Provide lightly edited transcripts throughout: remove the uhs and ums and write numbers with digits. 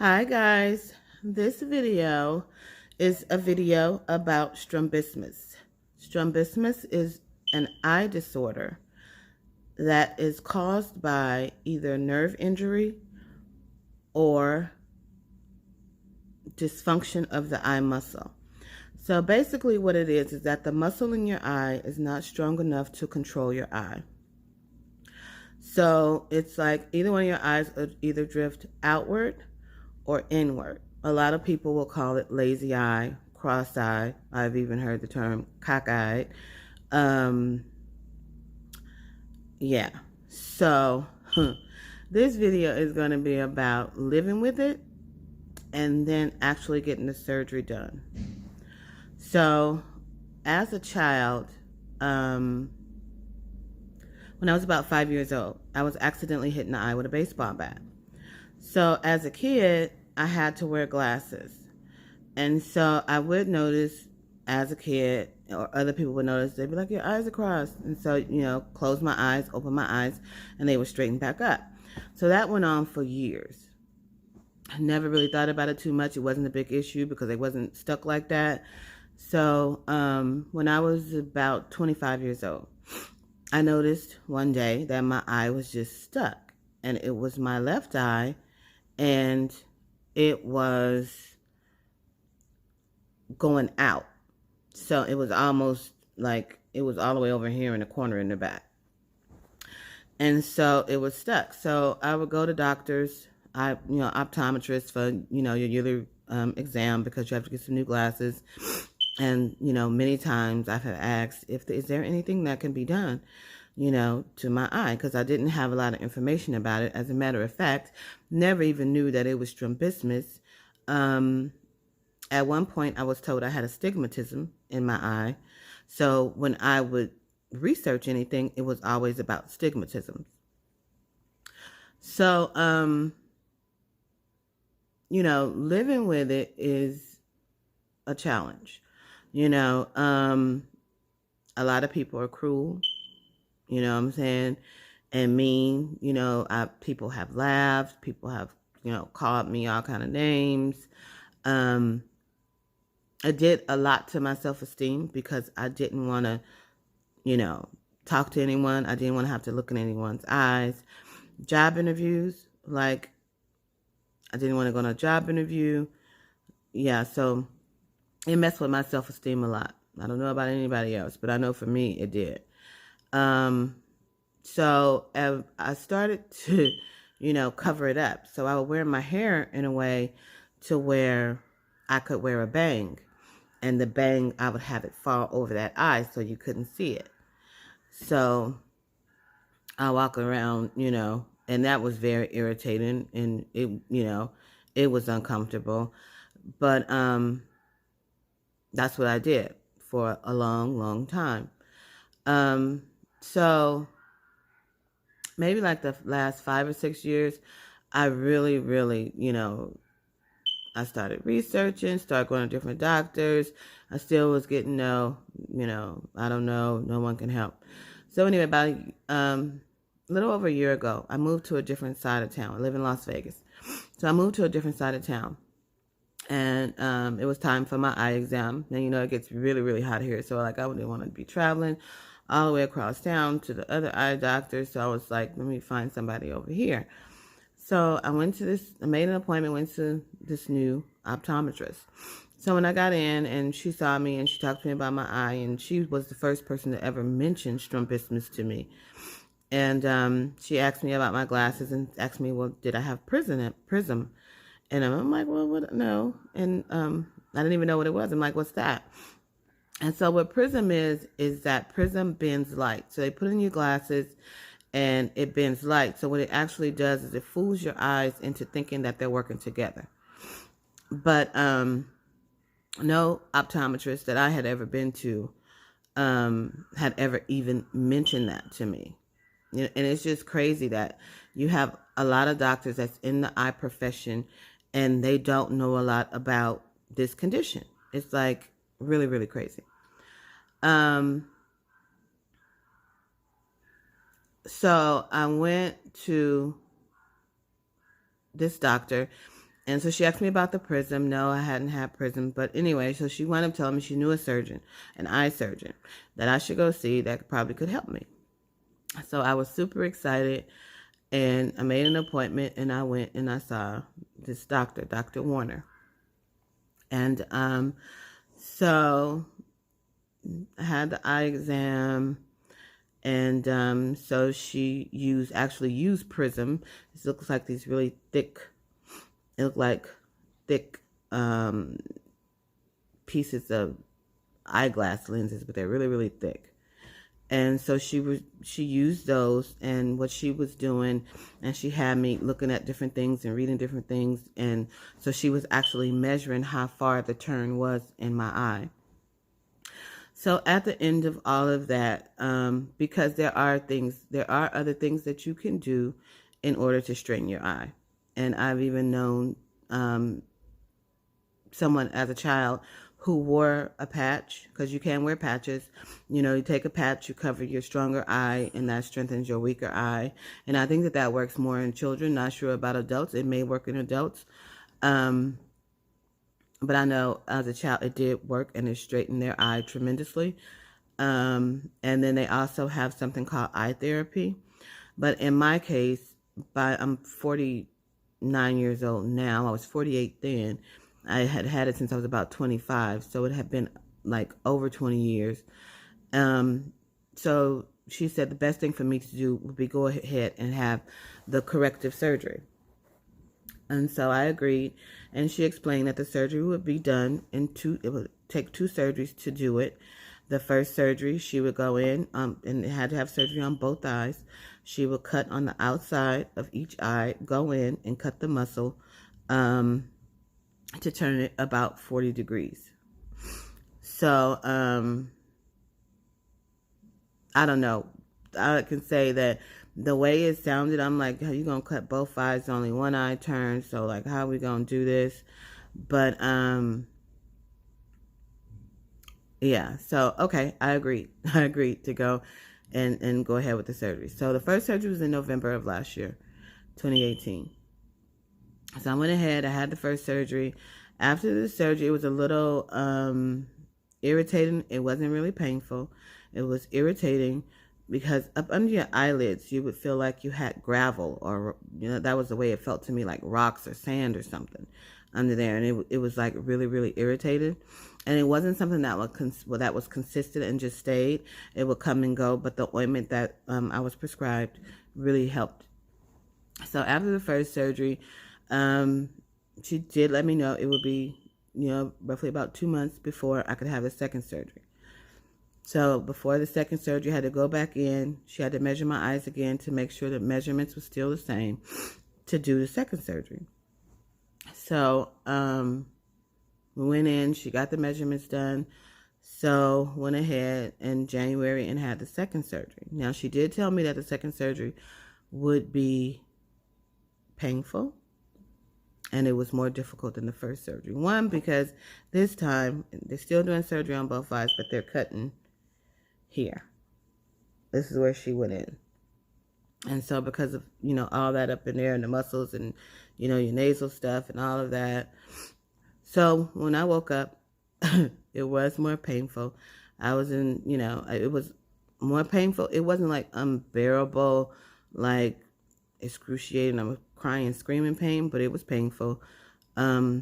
Hi guys, this video is a video about strabismus. Strabismus is an eye disorder that is caused by either nerve injury or dysfunction of the eye muscle. So basically what it is that the muscle in your eye is not strong enough to control your eye. So it's like either one of your eyes either drift outward or inward. A lot of people will call it lazy eye, cross eye. I've even heard the term cockeyed. Yeah. So this video is going to be about living with it and then actually getting the surgery done. So as a child, when I was about 5 years old, I was accidentally hit in the eye with a baseball bat. So as a kid, I had to wear glasses. And so I would notice as a kid, or other people would notice, they'd be like, your eyes are crossed. And so, close my eyes, open my eyes, and they would straighten back up. So that went on for years. I never really thought about it too much. It wasn't a big issue because it wasn't stuck like that. So when I was about 25 years old, I noticed one day that my eye was just stuck. And it was my left eye, and it was going out. So it was almost like it was all the way over here in the corner in the back. And so it was stuck. So I would go to doctors, optometrists for, your yearly exam because you have to get some new glasses. And, many times I have asked is there anything that can be done, to my eye, because I didn't have a lot of information about it. As a matter of fact, never even knew that it was strabismus. At one point, I was told I had astigmatism in my eye. So when I would research anything, it was always about stigmatism. So, living with it is a challenge. A lot of people are cruel, you know what I'm saying, and mean. People have laughed. People have, called me all kind of names. I did a lot to my self-esteem because I didn't want to, talk to anyone. I didn't want to have to look in anyone's eyes. Job interviews, like I didn't want to go on a job interview. Yeah, so it messed with my self-esteem a lot. I don't know about anybody else, but I know for me it did. So I started to, cover it up. So I would wear my hair in a way to where I could wear a bang. And the bang, I would have it fall over that eye so you couldn't see it. So I walk around, and that was very irritating, and it was uncomfortable. But that's what I did for a long, long time. So maybe like the last 5 or 6 years, I really, really, I started researching, started going to different doctors. I still was getting no, I don't know, no one can help. So anyway, about a little over a year ago, I moved to a different side of town. I live in Las Vegas. So I moved to a different side of town. And it was time for my eye exam. And, it gets really, really hot here. So, I wouldn't want to be traveling all the way across town to the other eye doctor. So I was like, let me find somebody over here. So I made an appointment, went to this new optometrist. So when I got in and she saw me and she talked to me about my eye, and she was the first person to ever mention strabismus to me. And she asked me about my glasses and asked me, well, did I have prism? And I'm like, well, what? No. And I didn't even know what it was. I'm like, what's that? And so what prism is that prism bends light. So they put in your glasses and it bends light. So what it actually does is it fools your eyes into thinking that they're working together. But no optometrist that I had ever been to had ever even mentioned that to me. And it's just crazy that you have a lot of doctors that's in the eye profession and they don't know a lot about this condition. It's like really, really crazy. So I went to this doctor And so she asked me about the prism. No, I hadn't had prism. But anyway, so she wound up telling me she knew a surgeon, an eye surgeon, that I should go see that probably could help me. So I was super excited, and I made an appointment, and I went and I saw this doctor, Dr. Warner. And so I had the eye exam, and so she actually used prism. This looks like these really thick, it looked like thick pieces of eyeglass lenses, but they're really, really thick. And so she used those, and what she was doing, and she had me looking at different things and reading different things, and so she was actually measuring how far the turn was in my eye. So at the end of all of that, because there are other things that you can do in order to straighten your eye, and I've even known someone as a child who wore a patch, because you can wear patches. You know, you take a patch, you cover your stronger eye, and that strengthens your weaker eye. And I think that works more in children. Not sure about adults. It may work in adults. But I know as a child it did work, and it straightened their eye tremendously. And then they also have something called eye therapy. But in my case, I'm 49 years old now. I was 48 then. I had had it since I was about 25, so it had been like over 20 years. So she said the best thing for me to do would be go ahead and have the corrective surgery. And so I agreed, and she explained that the surgery would be done it would take 2 surgeries to do it. The first surgery, she would go in, and it had to have surgery on both eyes. She would cut on the outside of each eye, go in and cut the muscle to turn it about 40 degrees. So, I don't know. I can say that the way it sounded, I'm like, how you gonna cut both eyes, only one eye turned, so like how are we gonna do this? But yeah, so okay, I agreed. I agreed to go and go ahead with the surgery. So the first surgery was in November of last year, 2018. So I went ahead, I had the first surgery. After the surgery, it was a little irritating. It wasn't really painful. It was irritating because up under your eyelids, you would feel like you had gravel, or, you know, that was the way it felt to me, like rocks or sand or something under there. And it was like really, really irritated. And it wasn't something that was consistent and just stayed. It would come and go, but the ointment that I was prescribed really helped. So after the first surgery, she did let me know it would be, you know, roughly about 2 months before I could have the second surgery. So before the second surgery, I had to go back in. She had to measure my eyes again to make sure the measurements were still the same to do the second surgery. So we went in. She got the measurements done. So went ahead in January and had the second surgery. Now, she did tell me that the second surgery would be painful, and it was more difficult than the first surgery. One, because this time they're still doing surgery on both eyes, but they're cutting here. This is where she went in. And so because of, you know, all that up in there and the muscles and, you know, your nasal stuff and all of that. So when I woke up, it was more painful. I was in, you know, it was more painful. It wasn't like unbearable, like excruciating. I was crying, screaming pain, but it was painful. My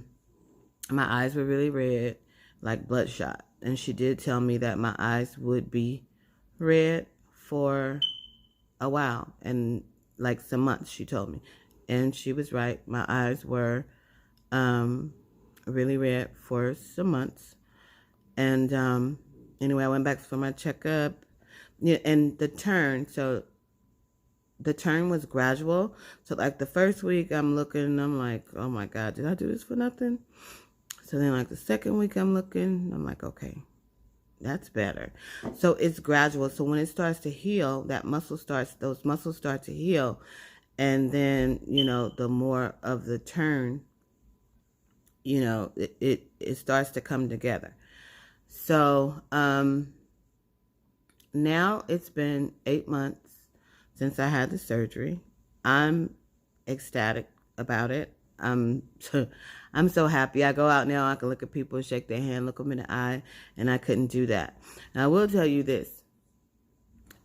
eyes were really red, like bloodshot. And she did tell me that my eyes would be red for a while, and like some months, she told me. And she was right. My eyes were really red for some months. And anyway, I went back for my checkup. Yeah, and the turn was gradual. So like the first week I'm looking and I'm like, oh my God, did I do this for nothing? So then like the second week I'm looking, I'm like, okay, that's better. So it's gradual. So when it starts to heal, those muscles start to heal. And then, you know, the more of the turn, you know, it starts to come together. So now it's been 8 months since I had the surgery. I'm ecstatic about it. I'm so happy. I go out now, I can look at people, shake their hand, look them in the eye, and I couldn't do that. And I will tell you this.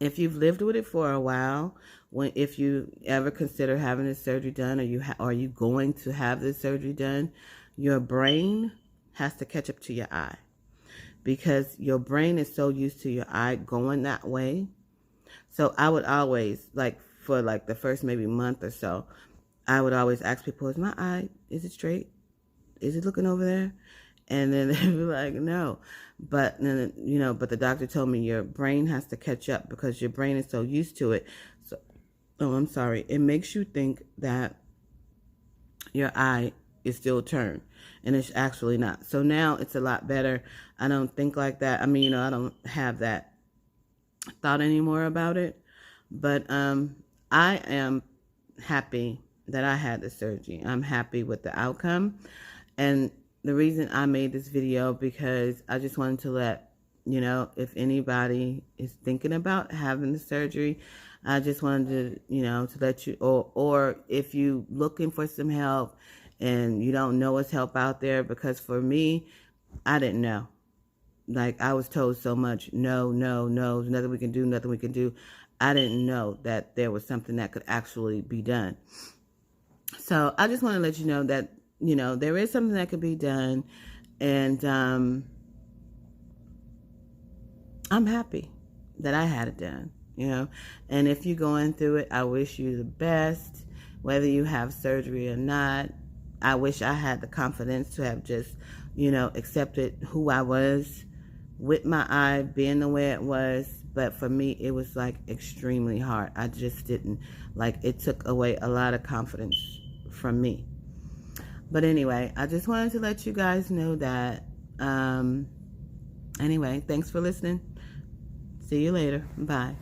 If you've lived with it for a while, if you ever consider having this surgery done, or are you going to have this surgery done, your brain has to catch up to your eye, because your brain is so used to your eye going that way. So I would always, like, for like the first maybe month or so, I would always ask people, is my eye, is it straight? Is it looking over there? And then they'd be like, no. But then, but the doctor told me your brain has to catch up because your brain is so used to it. So, I'm sorry. It makes you think that your eye is still turned, and it's actually not. So now it's a lot better. I don't think like that. I mean, I don't have that thought anymore about it. But I am happy that I had the surgery. I'm happy with the outcome. And the reason I made this video, because I just wanted to let if anybody is thinking about having the surgery, I just wanted to, to let you, or if you looking for some help and you don't know what's help out there, because for me, I didn't know. Like, I was told so much, no, nothing we can do. I didn't know that there was something that could actually be done. So I just want to let you know that, there is something that could be done. And I'm happy that I had it done, And if you're going through it, I wish you the best, whether you have surgery or not. I wish I had the confidence to have just, accepted who I was with my eye being the way it was. But for me, it was like extremely hard. I just didn't, it took away a lot of confidence from me. But anyway, I just wanted to let you guys know that. Anyway, thanks for listening. See you later. Bye.